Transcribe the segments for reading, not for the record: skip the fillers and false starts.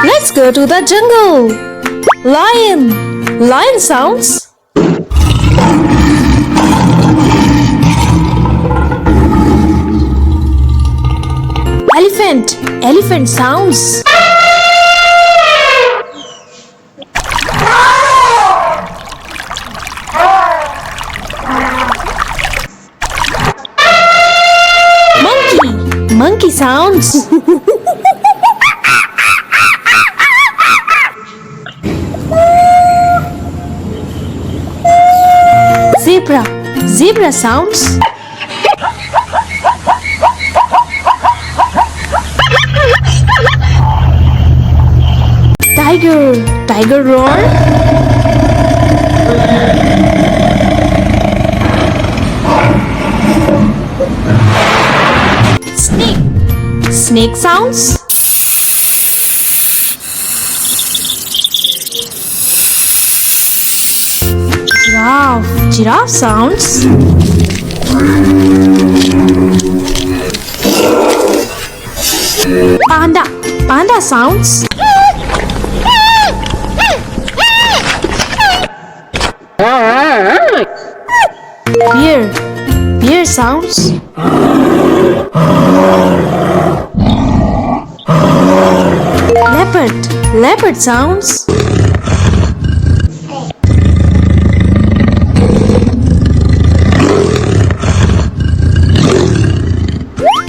Let's go to the jungle. Lion. Lion sounds. Elephant. Elephant sounds. Monkey. Monkey sounds. Zebra. Zebra sounds. Tiger. Tiger roar. Snake. Snake sounds. Giraffe. Giraffe sounds. Panda. Panda sounds. Bear. Bear sounds. Leopard. Leopard sounds.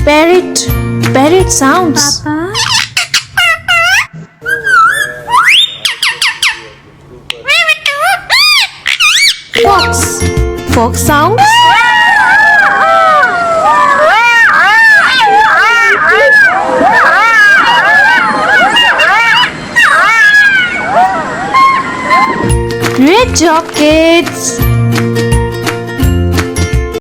Parrot. Parrot sounds. Fox. Fox sounds. Great job, kids!